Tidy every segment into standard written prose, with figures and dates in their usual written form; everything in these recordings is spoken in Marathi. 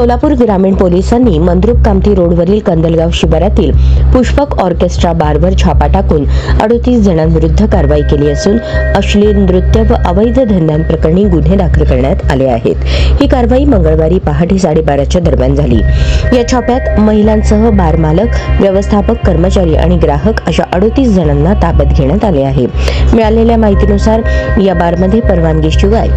सोलापूर ग्रामीण पोलिसांनी मंद्रुप कामठी रोडवरील कंदलगाव शिवारातील पुष्पक ऑर्केस्ट्रा बारवर छापा टाकून 38 जणांविरुद्ध कारवाई केली असून अश्लील नृत्य व अवैध धंद्यांप्रकरणी गुन्हे दाखल करण्यात आले आहेत। ही कारवाई मंगळवारी पहाटे 12:30च्या दरम्यान झाली। या छाप्यात महिलांसह बार मालक, व्यवस्थापक, कर्मचारी आणि ग्राहक अशा 38 जणांना ताब्यात घेण्यात आले आहे। मिळालेल्या माहितीनुसार या बारमध्ये परवानगीशिवाय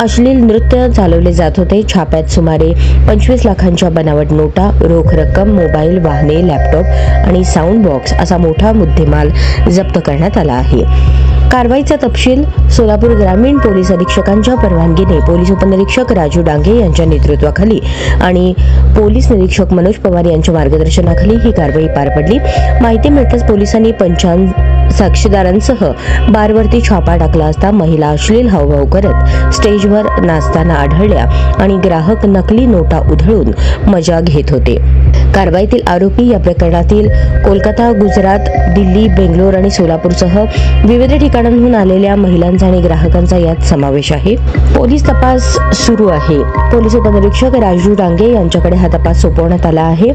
अश्लील नृत्य चालवले जात होते। छाप्यात सुमारे 25 लाखांच्या बनावट नोटा, रोख रक्कम, मोबाईल, वाहने, लॅपटॉप आणि साऊंड बॉक्स असा मोठा मुद्देमाल जप्त करण्यात आला आहे। कारवाईचा तपशील सोलापूर ग्रामीण पोलीस अधीक्षकांच्या परवानगीने पोलीस उपनिरीक्षक राजू डांगे यांच्या नेतृत्वाखाली आणि पोलीस निरीक्षक मनोज पवार यांच्या मार्गदर्शनाखाली ही कारवाई पार पडली। माहिती मिळताच पोलिसांनी 55 साक्षीदारांसह बारवरती छापा टाकला असता महिला अश्लील हावभाव करत स्टेजवर नाचताना आढळल्या आणि ग्राहक नकली नोटा उधळून मजा घेत होते। कारवाईतील आरोपी या प्रकरणातील कोलकाता, गुजरात, दिल्ली, बेंगलोर आणि सोलापूरसह विविध ठिकाणांहून आलेल्या महिलांचा आणि ग्राहकांचा यात समावेश आहे। पोलीस तपास सुरू आहे। पोलीस उपनिरीक्षक राजू डांगे यांच्याकडे हा तपास सोपवण्यात आला आहे।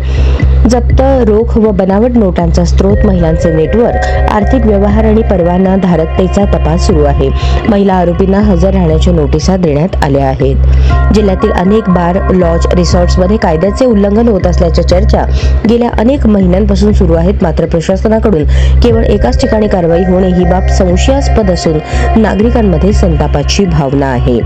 जप्त रोख व बनावट नोटांचा स्रोत, महिलांचे नेटवर्क, आर्थिक व्यवहार आणि परवाना धारकतेचा तपास सुरू आहे। महिला आरोपींना हजर राहण्याच्या नोटिसा देण्यात आल्या आहेत। जिल्ह्यातील अनेक बार, लॉज, रिसॉर्ट्समध्ये कायद्याचे उल्लंघन होत असल्याच्या चर्चा गेल्या अनेक महिन्यांपासून सुरू आहेत। मात्र प्रशासनाकडून केवळ एकाच ठिकाणी कारवाई होणे ही बाब संशयास्पद असून नागरिकांमध्ये संतापाची भावना आहे।